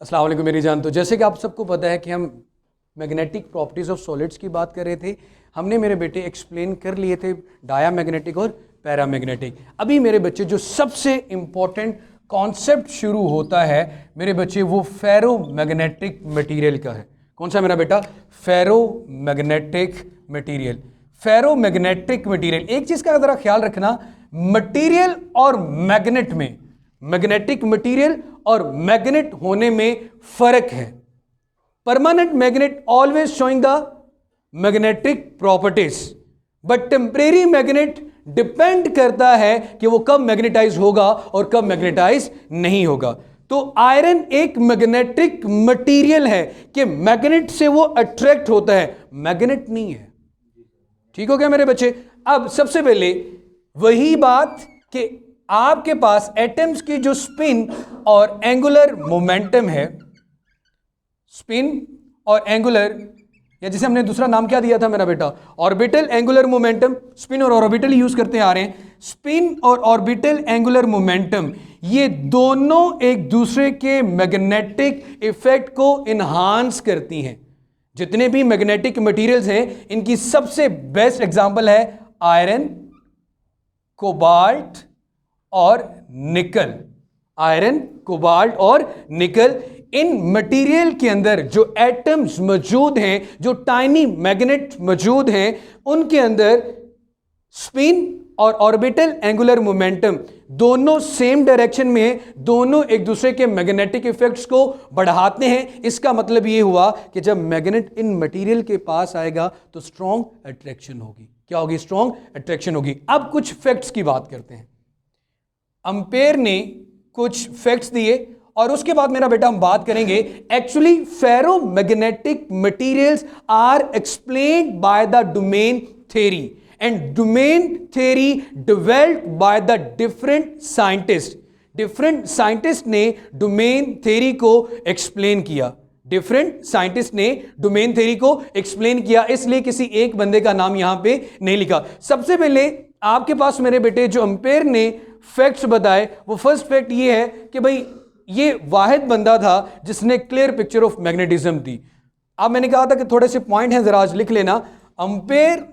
अस्सलाम वालेकुम मेरी जान। तो जैसे कि आप सबको पता है कि हम मैग्नेटिक प्रॉपर्टीज़ ऑफ सॉलिड्स की बात कर रहे थे। हमने मेरे बेटे एक्सप्लेन कर लिए थे डायामैग्नेटिक और पैरामैग्नेटिक। अभी मेरे बच्चे जो सबसे इम्पॉर्टेंट कॉन्सेप्ट शुरू होता है मेरे बच्चे, वो फेरोमैग्नेटिक मटेरियल का है। कौन सा मेरा बेटा? Ferromagnetic material. फेरोमैग्नेटिक मटेरियल, एक चीज़ का ज़रा ख्याल रखना, मटेरियल और मैग्नेट में, मैग्नेटिक मटेरियल और मैग्नेट होने में फर्क है। Permanent magnet always showing the magnetic properties, but temporary magnet depend करता है कि वो कब मैग्नेटाइज होगा और कब मैग्नेटाइज नहीं होगा। तो आयरन एक मैग्नेटिक मटेरियल है कि मैग्नेट से वो अट्रैक्ट होता है, मैग्नेट नहीं है। ठीक हो गया मेरे बच्चे? अब सबसे पहले वही बात कि आपके पास एटम्स की जो स्पिन और एंगुलर मोमेंटम है, स्पिन और एंगुलर, या जिसे हमने दूसरा नाम क्या दिया था मेरा बेटा? Orbital angular momentum. स्पिन और ऑर्बिटल यूज करते आ रहे हैं। स्पिन और ऑर्बिटल एंगुलर मोमेंटम, ये दोनों एक दूसरे के मैग्नेटिक इफेक्ट को इन्हांस करती हैं। जितने भी मैग्नेटिक मटेरियल्स हैं, इनकी सबसे बेस्ट एग्जांपल है आयरन, कोबाल्ट और निकल। आयरन, कोबाल्ट और निकल, इन मटेरियल के अंदर जो एटम्स मौजूद हैं, जो टाइनी मैग्नेट मौजूद हैं, उनके अंदर स्पिन और ऑर्बिटल एंगुलर मोमेंटम दोनों सेम डायरेक्शन में है, दोनों एक दूसरे के मैग्नेटिक इफेक्ट्स को बढ़ाते हैं। इसका मतलब ये हुआ कि जब मैग्नेट इन मटेरियल के पास आएगा तो स्ट्रॉन्ग अट्रैक्शन होगी। क्या होगी? स्ट्रॉन्ग अट्रैक्शन होगी। अब कुछ फैक्ट्स की बात करते हैं। अंपेयर ने कुछ फैक्ट्स दिए और उसके बाद मेरा बेटा हम बात करेंगे actually ferromagnetic materials are explained by the domain theory, and domain theory developed by the different scientist. Different scientist ने डोमेन थ्योरी को एक्सप्लेन किया। डिफरेंट साइंटिस्ट ने डोमेन थ्योरी को एक्सप्लेन किया, इसलिए किसी एक बंदे का नाम यहां पे नहीं लिखा। सबसे पहले आपके पास मेरे बेटे जो अंपेयर ने फैक्ट्स बताए, वो फर्स्ट फैक्ट ये है कि भाई ये वाहिद बंदा था जिसने क्लियर पिक्चर ऑफ मैग्नेटिज्म दी। अब मैंने कहा था कि थोड़े से पॉइंट हैं, जरा आज लिख लेना। Ampere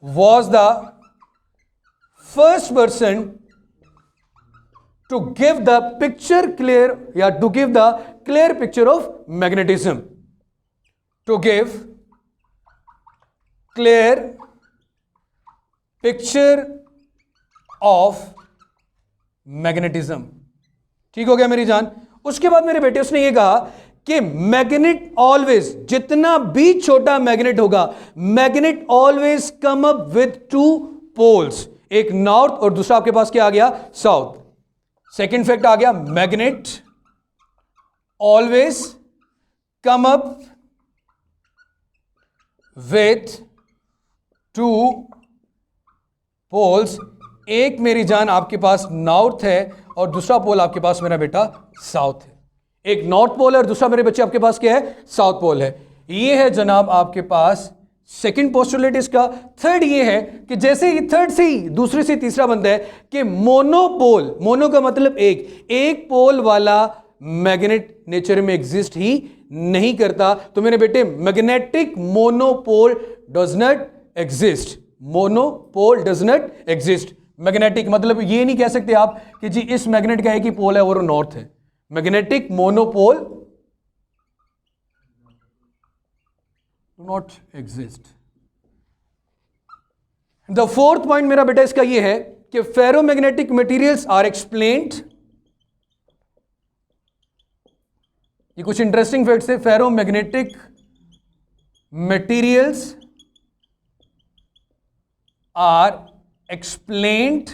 was the first person to give the picture clear, या to give the clear picture of magnetism, to give clear picture of magnetism. ठीक हो गया मेरी जान? उसके बाद मेरे बेटे उसने ये कहा कि मैग्नेट ऑलवेज, जितना भी छोटा मैग्नेट होगा, magnet always come up with two poles, एक नॉर्थ और दूसरा आपके पास क्या आ गया? साउथ। सेकेंड फैक्ट आ गया, magnet always come up with two poles. एक मेरी जान आपके पास नॉर्थ है और दूसरा पोल आपके पास मेरा बेटा साउथ है। एक नॉर्थ पोल है और दूसरा मेरे बच्चे आपके पास क्या है? साउथ पोल है। ये है जनाब आपके पास सेकंड पोस्टुलेट इसका। थर्ड ये है कि जैसे ही थर्ड से ही दूसरे से तीसरा बनता है कि मोनोपोल, मोनो का मतलब एक पोल वाला मैग्नेट नेचर में एग्जिस्ट ही नहीं करता। तो मेरे बेटे magnetic monopole does not exist. Monopole does not exist. Magnetic मतलब ये नहीं कह सकते आप कि जी इस मैग्नेट का एक ही पोल है और नॉर्थ है। Magnetic monopole do not exist. The fourth point मेरा बेटा इसका ये है कि फेरोमैग्नेटिक मटेरियल्स आर एक्सप्लेन्ड। ये कुछ इंटरेस्टिंग फैक्ट्स है। फेरोमैग्नेटिक मटेरियल्स आर एक्सप्लेन्ड,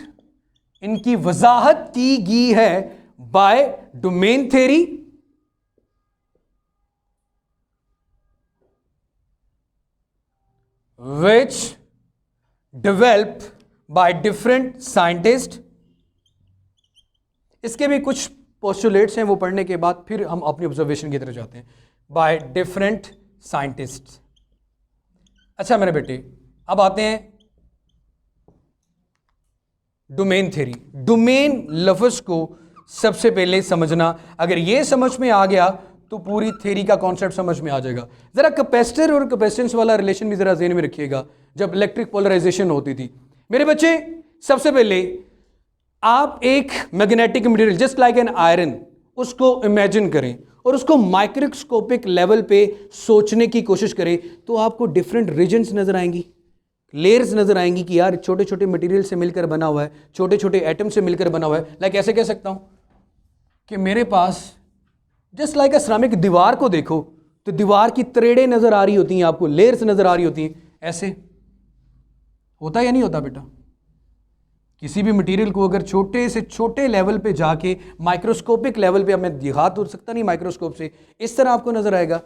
इनकी वजाहत की गई है by domain theory, which developed by different scientists। इसके भी कुछ पोस्टुलेट्स हैं, वो पढ़ने के बाद फिर हम अपनी ऑब्जर्वेशन की तरफ जाते हैं। By different scientists. अच्छा मेरे बेटे, अब आते हैं डोमेन थ्योरी। डोमेन लफ्ज को सबसे पहले समझना, अगर ये समझ में आ गया तो पूरी थ्योरी का कॉन्सेप्ट समझ में आ जाएगा। जरा कैपेसिटर और कैपेसिटेंस वाला रिलेशन भी जरा ज़हन में रखिएगा। जब इलेक्ट्रिक पोलराइजेशन होती थी मेरे बच्चे, सबसे पहले आप एक magnetic material just like an iron, उसको इमेजिन करें और उसको माइक्रोस्कोपिक लेवल पे सोचने की कोशिश करें, तो आपको डिफरेंट रीजन्स नजर आएंगी, लेयर्स नजर आएंगी कि यार छोटे छोटे मटेरियल से मिलकर बना हुआ है, छोटे छोटे एटम से मिलकर बना हुआ है। लाइक ऐसे कह सकता हूं कि मेरे पास जस्ट लाइक अ सिरेमिक, दीवार को देखो तो दीवार की त्रेड़ें नजर आ रही होती हैं, आपको लेयर्स नजर आ रही होती हैं। ऐसे होता या नहीं होता बेटा? किसी भी मटेरियल को अगर छोटे से छोटे लेवल पे जाके माइक्रोस्कोपिक लेवल पे, अब मैं दिखा तो सकता नहीं माइक्रोस्कोप से, इस तरह आपको नजर आएगा।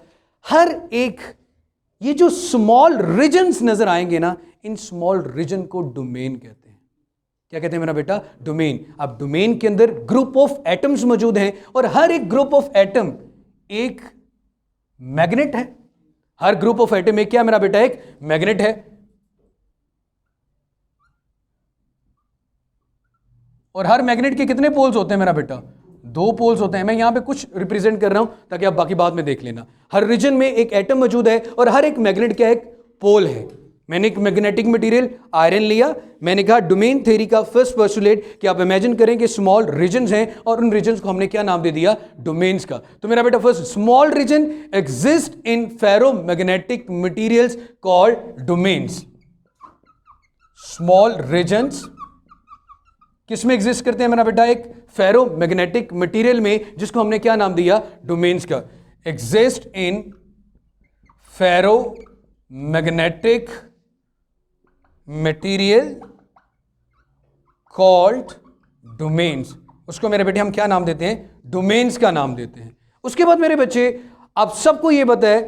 हर एक ये जो स्मॉल रीजन्स नजर आएंगे ना, इन स्मॉल रीजन को डोमेन कहते हैं। क्या कहते हैं मेरा बेटा? डोमेन। अब डोमेन के अंदर ग्रुप ऑफ एटम्स मौजूद हैं और हर एक ग्रुप ऑफ एटम एक मैग्नेट है। हर ग्रुप ऑफ एटम एक क्या मेरा बेटा? एक मैग्नेट है। और हर मैग्नेट के कितने पोल्स होते हैं मेरा बेटा? 2 पोल्स होते हैं। मैं यहां पे कुछ रिप्रेजेंट कर रहा हूं ताकि आप बाकी बाद में देख लेना। हर रीजन में एक एटम मौजूद है और हर एक मैग्नेट क्या? एक पोल है। मैंने एक मैग्नेटिक मटेरियल आयरन लिया, मैंने कहा डोमेन थ्योरी का फर्स्ट पोस्टुलेट कि आप इमेजिन करें कि स्मॉल रीजन्स हैं और उन रीजन्स को हमने क्या नाम दे दिया? डोमेन्स का। तो मेरा बेटा first, small region exist in ferromagnetic materials called domains. Small regions किस में एग्जिस्ट करते हैं मेरा बेटा? एक फेरोमैग्नेटिक मटेरियल में, जिसको हमने क्या नाम दिया? डोमेन्स का। Exist in ferromagnetic material called domains. उसको मेरे बेटे हम क्या नाम देते हैं? डोमेन्स का नाम देते हैं। उसके बाद मेरे बच्चे, आप सबको यह पता है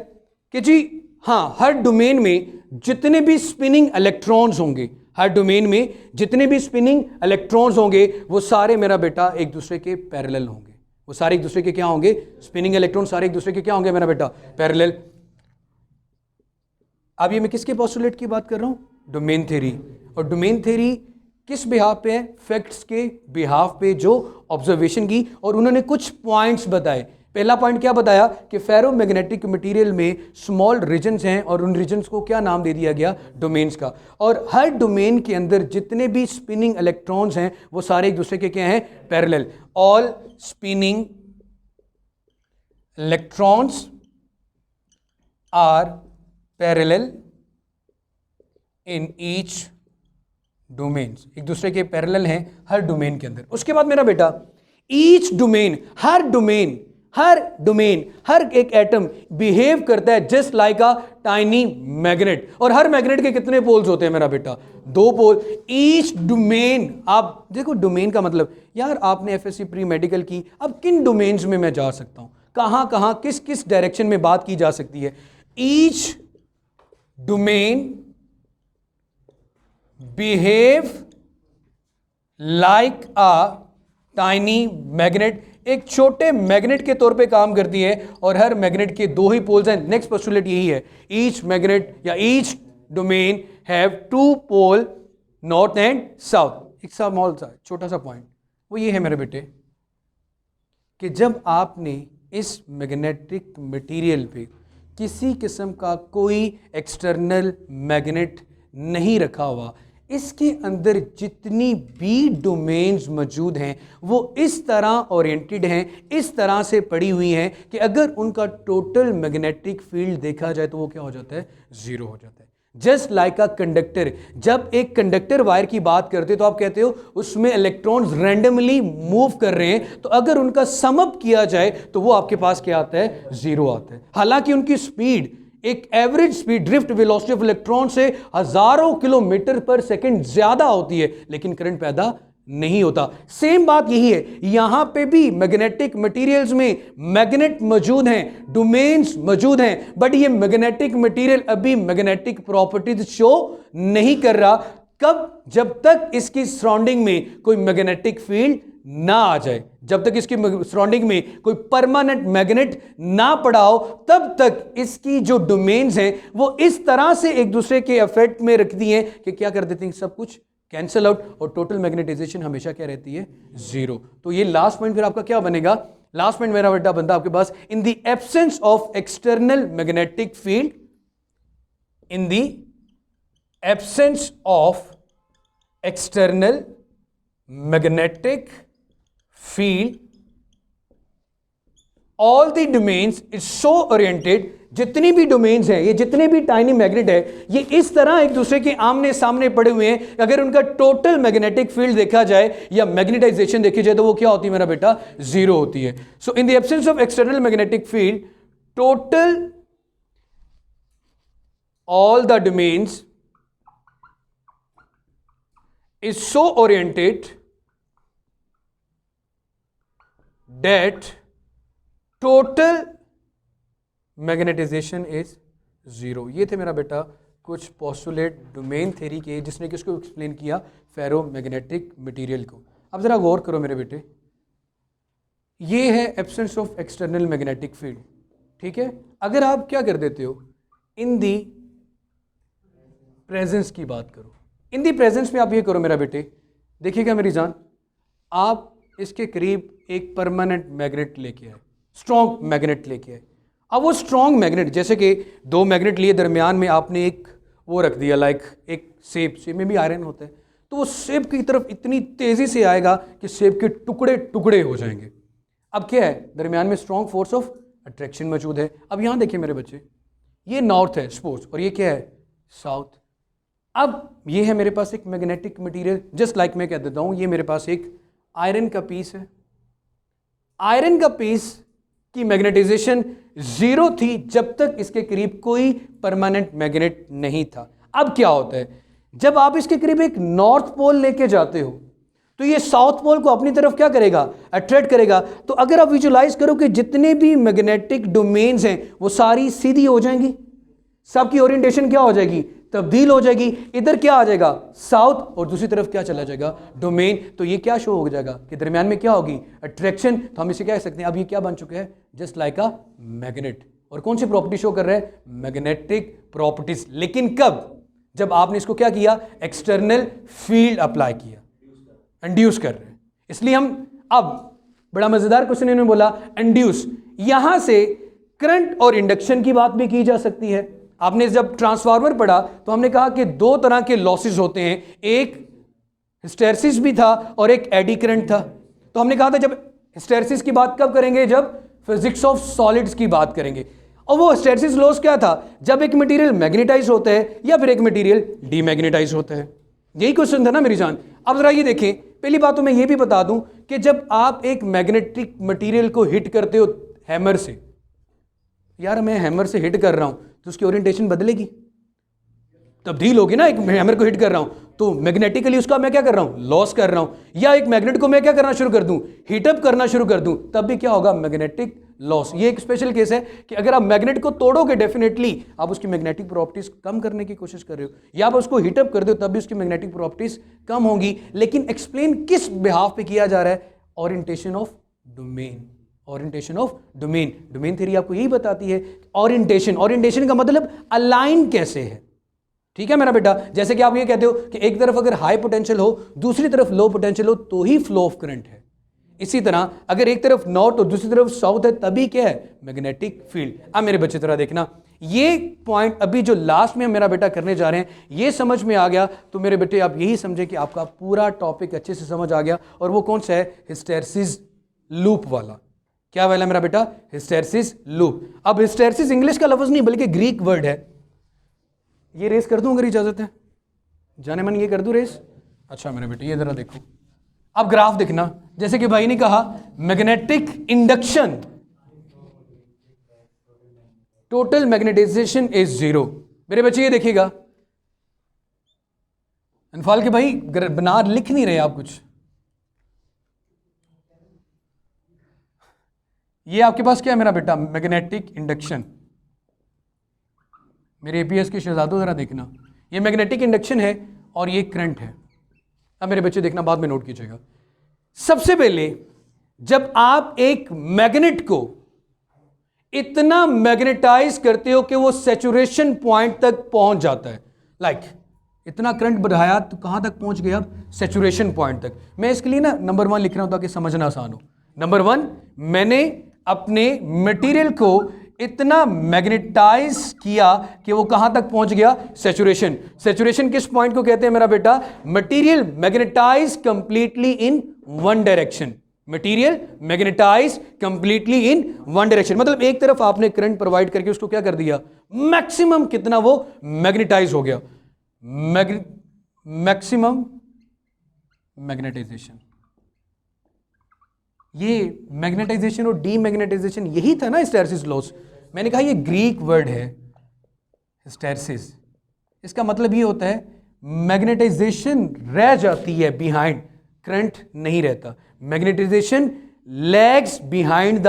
कि जी हां, हर डोमेन में जितने भी स्पिनिंग इलेक्ट्रॉन्स होंगे, हर डोमेन में जितने भी स्पिनिंग इलेक्ट्रॉन्स होंगे, वो सारे मेरा बेटा एक दूसरे के पैरेलल होंगे। वो सारे एक दूसरे के क्या होंगे? स्पिनिंग इलेक्ट्रॉन सारे एक दूसरे के क्या होंगे मेरा बेटा? पैरेलल। अब ये मैं किसके पोस्टुलेट की बात कर रहा हूं? Domain theory. और डोमेन थ्योरी किस बिहाफ पे है? फैक्ट्स के बिहाफ पे, जो ऑब्जर्वेशन की, और उन्होंने कुछ पॉइंट्स बताए। पहला पॉइंट क्या बताया? कि फेरोमैग्नेटिक मटेरियल में स्मॉल रीजन्स हैं और उन रीजन्स को क्या नाम दे दिया गया? डोमेन्स का। और हर डोमेन के अंदर जितने भी स्पिनिंग इलेक्ट्रॉन्स हैं वो सारे एक दूसरे के क्या हैं? Parallel. All spinning electrons are parallel in each domains. एक दूसरे के पैरेलल हैं हर डोमेन के अंदर। उसके बाद मेरा बेटा, ईच डोमेन, हर डोमेन, हर एक एटम बिहेव करता है just like a tiny magnet. और हर मैग्नेट के कितने पोल्स होते हैं मेरा बेटा? 2 पोल। ईच डोमेन, आप देखो डोमेन का मतलब, यार आपने एफएससी प्री मेडिकल की, अब किन डोमेन्स में मैं जा सकता हूं, कहां कहां किस किस डायरेक्शन में बात की जा सकती है? Each domain behave like a tiny magnet, एक छोटे मैग्नेट के तौर पे काम करती है और हर मैग्नेट के 2 ही पोल्स हैं। नेक्स्ट पोस्टुलेट यही है, ईच मैग्नेट या each domain have 2 pole, north and south. एक स्मॉल सा छोटा सा पॉइंट वो ये है मेरे बेटे कि जब आपने इस मैग्नेटिक मटेरियल पे किसी किस्म का कोई एक्सटर्नल मैग्नेट नहीं रखा हुआ, इसके अंदर जितनी भी डोमेन्स मौजूद हैं वो इस तरह ओरिएंटेड हैं, इस तरह से पड़ी हुई हैं कि अगर उनका टोटल मैग्नेटिक फील्ड देखा जाए तो वो क्या हो जाता है? 0 हो जाता है। Just like a conductor. जब एक कंडक्टर वायर की बात करते हो तो आप कहते हो उसमें इलेक्ट्रॉन्स रैंडमली मूव कर रहे हैं, तो अगर उनका सम अप किया जाए तो वो आपके पास क्या आता है? 0 आता है। हालांकि उनकी स्पीड, एक average speed, drift velocity of electron से हजारों किलोमीटर पर सेकंड ज्यादा होती है, लेकिन करंट पैदा नहीं होता। सेम बात यही है, यहां पे भी मैग्नेटिक मटेरियल्स में मैग्नेट मौजूद हैं, डोमेन्स मौजूद हैं, बट ये मैग्नेटिक मटेरियल अभी मैग्नेटिक प्रॉपर्टीज शो नहीं कर रहा। कब? जब तक इसकी सराउंडिंग में कोई मैग्नेटिक फील्ड ना आ जाए, जब तक इसकी सराउंडिंग में कोई परमानेंट मैग्नेट ना पड़ा हो, तब तक इसकी जो डोमेन्स हैं वो इस तरह से एक दूसरे के इफेक्ट में रखती हैं कि क्या कर देती हैं? सब कुछ कैंसल आउट, और टोटल मैग्नेटाइजेशन हमेशा क्या रहती है, जीरो। तो ये लास्ट पॉइंट फिर आपका क्या बनेगा, लास्ट पॉइंट मेरा बेटा बनता आपके पास, in the absence of external magnetic field, in the absence of external magnetic field all the domains is so oriented, जितनी भी डोमेन्स हैं, ये जितने भी टाइनी मैग्नेट है, ये इस तरह एक दूसरे के आमने सामने पड़े हुए हैं, अगर उनका टोटल मैग्नेटिक फील्ड देखा जाए या मैग्नेटाइजेशन देखी जाए तो वो क्या होती है मेरा बेटा, जीरो होती है। So in the absence of external magnetic field, total all the domains is so oriented that total magnetization is zero। ये थे मेरा बेटा कुछ पोस्टुलेट डोमेन थ्योरी के, जिसने किसको एक्सप्लेन किया, फेरोमैग्नेटिक मटेरियल को। अब जरा गौर करो मेरे बेटे, ये है absence of external magnetic field, ठीक है। अगर आप क्या कर देते हो, इन दी प्रेजेंस की बात करो, इन दी प्रेजेंस में आप ये करो मेरा बेटे, देखिएगा मेरी जान, आप इसके करीब एक परमानेंट मैग्नेट लेके आए, स्ट्रॉन्ग मैग्नेट लेके आए। अब वो स्ट्रॉन्ग मैग्नेट, जैसे कि दो मैग्नेट लिए, दरमियान में आपने एक वो रख दिया, लाइक एक सेब में भी आयरन होता है, तो वो सेब की तरफ इतनी तेजी से आएगा कि सेब के टुकड़े टुकड़े हो जाएंगे। अब क्या है, दरमियान में स्ट्रॉन्ग फोर्स ऑफ अट्रैक्शन मौजूद है। अब यहां देखिए मेरे बच्चे, ये नॉर्थ है सपोज, और ये क्या है, साउथ। अब ये है मेरे पास एक मैग्नेटिक मटेरियल, जस्ट लाइक मैं कह देता हूं, ये मेरे पास एक आयरन का पीस है। आयरन का पीस की मैग्नेटाइजेशन जीरो थी जब तक इसके करीब कोई परमानेंट मैग्नेट नहीं था। अब क्या होता है, जब आप इसके करीब एक नॉर्थ पोल लेके जाते हो तो ये साउथ पोल को अपनी तरफ क्या करेगा, अट्रैक्ट करेगा। तो अगर आप विजुलाइज करो कि जितने भी मैग्नेटिक डोमेन्स हैं वो सारी सीधी हो जाएंगी, सबकी ओरिएंटेशन क्या हो जाएगी, तब्दील हो जाएगी। इधर क्या आ जाएगा, साउथ, और दूसरी तरफ क्या चला जाएगा, डोमेन। तो ये क्या शो हो जाएगा कि दरमियान में क्या होगी, अट्रैक्शन। तो हम इसे क्या कह सकते हैं, अब ये क्या बन चुका है, जस्ट लाइक अ मैग्नेट। और कौन सी प्रॉपर्टी शो कर रहा है, मैग्नेटिक प्रॉपर्टीज। लेकिन कब, जब आपने इसको क्या किया, एक्सटर्नल फील्ड अप्लाई किया, इंड्यूस कर रहे हैं। इसलिए हम, अब बड़ा मजेदार क्वेश्चन इन्होंने बोला, इंड्यूस, यहां से करंट और इंडक्शन की बात भी की जा सकती है। आपने जब ट्रांसफार्मर पढ़ा तो हमने कहा कि दो तरह के लॉसेस होते हैं, एक हिस्टैरिसीस भी था और एक एडी करंट था। तो हमने कहा था जब हिस्टैरिसीस की बात कब करेंगे, जब फिजिक्स ऑफ सॉलिड्स की बात करेंगे। और वो हिस्टैरिसीस लॉस क्या था, जब एक मटेरियल मैग्नेटाइज होता है या फिर एक मटेरियल डीमैग्नेटाइज होता है। यही क्वेश्चन था ना मेरी जान। अब जरा ये देखें, पहली बात तो मैं ये भी बता दूं कि जब आप एक मैग्नेटिक मटेरियल को हिट करते हो हैमर से, यार मैं हैमर से हिट कर रहा हूं तो उसकी ओरिएंटेशन बदलेगी, तब्दील होगी ना। एक हैमर को हिट कर रहा हूं तो मैग्नेटिकली उसका मैं क्या कर रहा हूं, लॉस कर रहा हूं। या एक मैग्नेट को मैं क्या करना शुरू कर दूं, हीटअप करना शुरू कर दूं, तब भी क्या होगा, मैग्नेटिक लॉस। ये एक स्पेशल केस है कि अगर आप मैग्नेट को तोड़ोगे, डेफिनेटली आप उसकी मैग्नेटिक प्रॉपर्टीज कम करने की कोशिश कर रहे हो, या आप उसको हीटअप कर दो तब भी उसकी मैग्नेटिक प्रॉपर्टीज कम होंगी। लेकिन एक्सप्लेन किस बिहाफ पे किया जा रहा है, orientation of domain. Orientation of domain, domain theory आपको यही बताती है। ओरिएंटेशन, ओरिएंटेशन का मतलब अलाइन कैसे है, ठीक है मेरा बेटा। जैसे कि आप ये कहते हो कि एक तरफ अगर हाई पोटेंशियल हो, दूसरी तरफ लो पोटेंशियल हो, तो ही फ्लो ऑफ करंट है। इसी तरह अगर एक तरफ नॉर्थ और दूसरी तरफ साउथ है, तभी क्या है, मैग्नेटिक फील्ड। अब मेरे बच्चे तरह देखना, ये पॉइंट अभी जो लास्ट में मेरा बेटा करने जा रहे हैं, ये समझ में आ गया तो मेरे बेटे आप यही समझे कि आपका पूरा टॉपिक अच्छे से समझ आ गया। और वो कौन सा है, हिस्टैरिसीस लूप वाला। क्या वाला मेरा बेटा, हिस्टैरिसीस लूप। अब हिस्टैरिसीस इंग्लिश का लफ्ज नहीं बल्कि ग्रीक वर्ड है। ये रेस कर दूं अगर इजाजत है, जाने मन ये कर दूं रेस। अच्छा मेरे बेटे ये जरा देखो, अब ग्राफ देखना, जैसे कि भाई ने कहा magnetic induction, total magnetization is zero. मेरे बच्चे ये देखिएगा, अनफाल के भाई बना लिख नहीं रहे आप कुछ, ये आपके पास क्या है मेरा बेटा, मैग्नेटिक इंडक्शन। मेरे एपीएस के शहजादों जरा देखना, ये मैग्नेटिक इंडक्शन है और ये करंट है। अब मेरे बच्चे देखना, बाद में नोट कीजिएगा। सबसे पहले जब आप एक मैग्नेट को इतना मैग्नेटाइज करते हो कि वो सैचुरेशन पॉइंट तक पहुंच जाता है, लाइक इतना करंट बढ़ाया तो कहाँ तक पहुँच गया? सैचुरेशन पॉइंट तक। मैं इसके लिए ना नंबर 1 लिख रहा हूँ ताकि समझना आसान हो। नंबर 1, मैंने अपने मटेरियल को इतना मैग्नेटाइज किया कि वो कहां तक पहुंच गया? सैचुरेशन। सैचुरेशन किस पॉइंट को कहते हैं मेरा बेटा? Material magnetize completely in one direction. Material magnetize completely in one direction, मतलब एक तरफ आपने करंट प्रोवाइड करके उसको क्या कर दिया? मैक्सिमम कितना वो मैग्नेटाइज हो गया? Maximum magnetization. ये मैग्नेटाइजेशन और डीमैग्नेटाइजेशन यही था ना हिस्टैरिसीस लॉस। मैंने कहा ये ग्रीक वर्ड है हिस्टैरिसीस, इसका मतलब ये होता है मैग्नेटाइजेशन रह जाती है बिहाइंड, करंट नहीं रहता। Magnetization lags behind the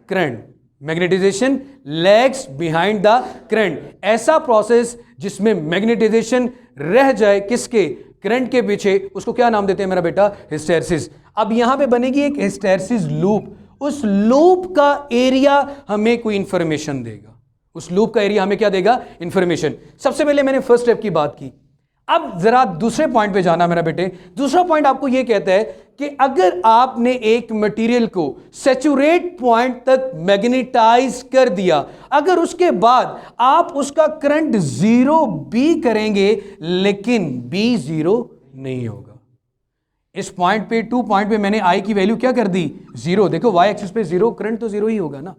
current, magnetization lags behind the current. ऐसा प्रोसेस जिसमें मैग्नेटाइजेशन रह जाए किसके? करंट के पीछे, उसको क्या नाम देते हैं मेरा बेटा? हिस्टैरिसीस। अब यहां पे बनेगी एक हिस्टैरिसीस लूप। उस लूप का एरिया हमें कोई इंफॉर्मेशन देगा। उस लूप का एरिया हमें क्या देगा? इंफॉर्मेशन। सबसे पहले मैंने फर्स्ट स्टेप की बात की, अब जरा दूसरे पॉइंट पे जाना मेरा बेटे। दूसरा पॉइंट आपको यह कहता है कि अगर आपने एक मटेरियल को सैचुरेट पॉइंट तक मैग्नेटाइज कर दिया, अगर उसके बाद आप उसका करंट 0 भी करेंगे लेकिन B 0 नहीं होगा। इस पॉइंट पे 2 पॉइंट पे मैंने I की वैल्यू क्या कर दी? 0। देखो y एक्सिस पे 0, करंट तो 0 ही होगा ना,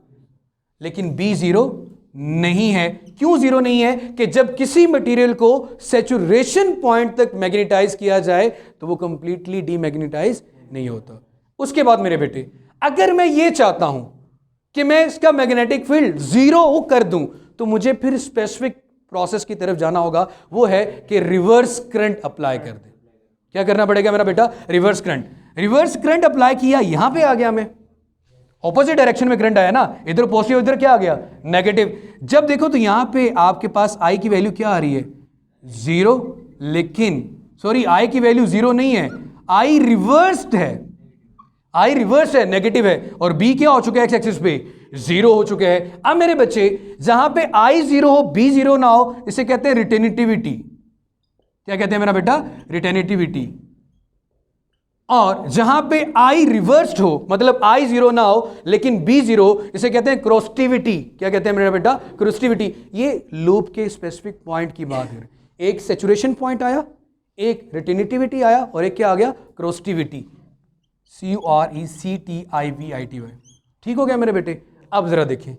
लेकिन B 0 नहीं है। क्यों 0 नहीं है? कि जब किसी मटेरियल को सैचुरेशन पॉइंट तक मैग्नेटाइज किया जाए तो वो कंप्लीटली डीमैग्नेटाइज नहीं होता। उसके बाद मेरे बेटे, अगर मैं ये चाहता हूं कि मैं इसका मैग्नेटिक फील्ड 0 कर दूं तो मुझे फिर स्पेसिफिक प्रोसेस की तरफ जाना होगा, वो है कि रिवर्स करंट अप्लाई कर दे। क्या करना पड़ेगा मेरा बेटा? Reverse current. Reverse current apply किया, यहां पे आ गया, मैं ऑपोजिट डायरेक्शन में करंट आया ना, इधर पॉजिटिव इधर क्या आ गया? नेगेटिव। जब देखो तो यहां पे आपके पास I की वैल्यू क्या आ रही है? 0, लेकिन सॉरी I की वैल्यू 0 नहीं है, I रिवर्स्ड है, I रिवर्स है, नेगेटिव है, और B क्या हो चुका है? एक्स एक्सिस पे 0 हो चुका है। अब मेरे बच्चे, जहां पे I 0 हो B 0 ना हो, इसे कहते हैं रिटेनिटिविटी। क्या कहते हैं मेरा बेटा? रिटेनिटिविटी। और जहां पे I रिवर्स्ड हो, मतलब I 0 ना हो लेकिन B 0, इसे कहते हैं क्रॉस्टिविटी। क्या कहते हैं मेरा बेटा? क्रॉस्टिविटी। ये लूप के स्पेसिफिक पॉइंट की बात है। एक सैचुरेशन पॉइंट आया, एक रिटेनिटिविटी आया, और एक क्या आ गया? क्रॉस्टिविटी। CRECTIVITY। ठीक हो गया मेरे बेटे? अब जरा देखें,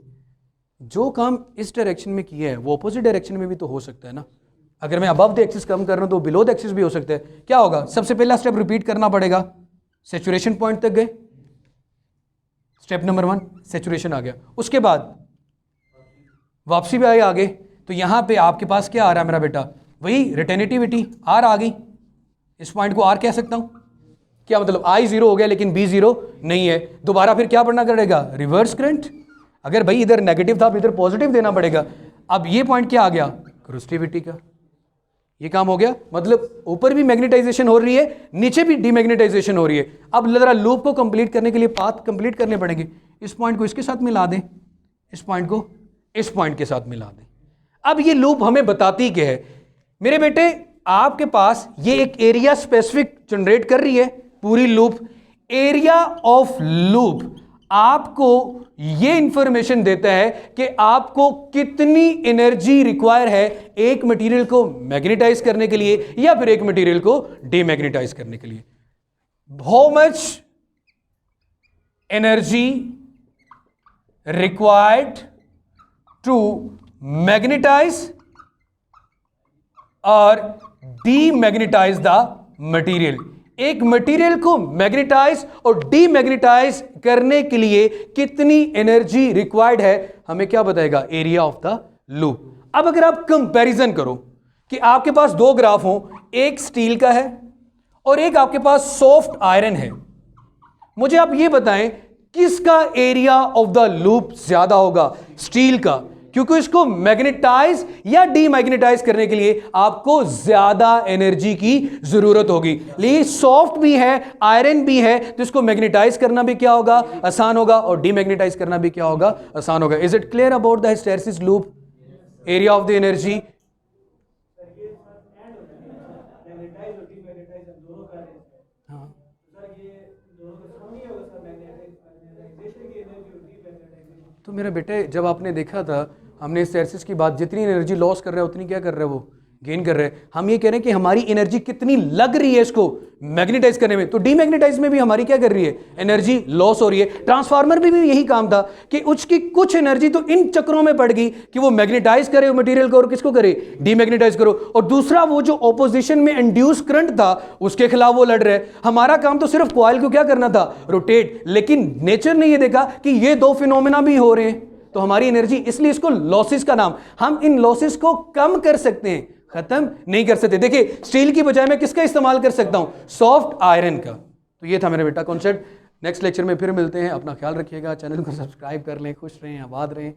जो काम इस डायरेक्शन में किया है वो ऑपोजिट डायरेक्शन में भी तो हो सकता है ना। अगर मैं अबव द एक्सिस कम कर रहा हूं तो बिलो द एक्सिस भी हो सकता है। क्या होगा? सबसे पहला स्टेप रिपीट करना पड़ेगा, सैचुरेशन पॉइंट तक गए, स्टेप नंबर 1 सैचुरेशन आ गया। उसके बाद वापसी भी आए आगे, तो यहां पे आपके पास क्या आ रहा है मेरा बेटा? वही रिटेनिटिविटी, R आ गई। इस पॉइंट को R कह सकता हूं। क्या मतलब? I 0 हो गया लेकिन B 0 नहीं है। दोबारा फिर क्या पढ़ना पड़ेगा? Reverse current. अगर भाई इधर नेगेटिव था, इधर पॉजिटिव देना पड़ेगा। अब ये पॉइंट क्या आ गया? क्रॉस्टिविटी का। ये काम हो गया, मतलब ऊपर भी मैग्नेटाइजेशन हो रही है, नीचे भी डीमैग्नेटाइजेशन हो रही है। अब जरा लूप को कंप्लीट करने के लिए पाथ कंप्लीट करने पड़ेंगे। इस पॉइंट को इसके साथ मिला दें, इस पॉइंट को इस पॉइंट के साथ मिला दें। अब ये लूप हमें बताती क्या है मेरे बेटे? आपके पास ये एक एरिया स्पेसिफिक जनरेट कर रही है पूरी लूप। एरिया ऑफ लूप आपको ये इंफॉर्मेशन देता है कि आपको कितनी एनर्जी रिक्वायर है एक मटेरियल को मैग्नेटाइज करने के लिए या फिर एक मटेरियल को डीमैग्नेटाइज करने के लिए। How much energy required to magnetize और डीमैग्नेटाइज द मटेरियल। एक मटेरियल को मैग्नेटाइज और डीमैग्नेटाइज करने के लिए कितनी एनर्जी रिक्वायर्ड है, हमें क्या बताएगा? Area of the loop. अब अगर आप कंपैरिजन करो कि आपके पास 2 ग्राफ हो, एक स्टील का है और एक आपके पास सॉफ्ट आयरन है, मुझे आप ये बताएं किसका एरिया ऑफ द लूप ज्यादा होगा? स्टील का, क्योंकि इसको मैग्नेटाइज या डीमैग्नेटाइज करने के लिए आपको ज्यादा एनर्जी की जरूरत होगी। लेकिन सॉफ्ट भी है, आयरन भी है, तो इसको मैग्नेटाइज करना भी क्या होगा? आसान होगा, और डीमैग्नेटाइज करना भी क्या होगा? आसान होगा। Is it clear about the hysteresis loop? Area of the energy. तो मेरा बेटे जब आपने देखा था, हमने हिस्टैरिसीस की बात, जितनी एनर्जी लॉस कर रहा है उतनी क्या कर रहा है वो गेन कर रहे हैं। हम ये कह रहे हैं कि हमारी एनर्जी कितनी लग रही है इसको मैग्नेटाइज करने में, तो डीमैग्नेटाइज में भी हमारी क्या कर रही है, एनर्जी लॉस हो रही है। ट्रांसफार्मर में भी यही काम था कि उसकी कुछ एनर्जी तो इन चक्रों में पड़ गई कि वो मैग्नेटाइज करे मटेरियल को और किसको करे, डीमैग्नेटाइज करो। और दूसरा वो जो ऑपोजिशन में इंड्यूस करंट था उसके खिलाफ वो लड़ रहे। हमारा काम तो सिर्फ कॉइल को क्या करना था, रोटेट। लेकिन नेचर ने ये देखा कि ये दो फिनोमेना भी हो रहे हैं, तो हमारी एनर्जी, इसलिए इसको लॉसेस का नाम। हम इन लॉसेस को कम कर सकते हैं, खत्म नहीं कर सकते। देखिए स्टील की बजाय मैं किसका इस्तेमाल कर सकता हूं, सॉफ्ट आयरन का। तो ये था मेरा बेटा कॉन्सेप्ट। नेक्स्ट लेक्चर में फिर मिलते हैं, अपना ख्याल रखिएगा, चैनल को सब्सक्राइब कर लें, खुश रहें, आबाद रहें।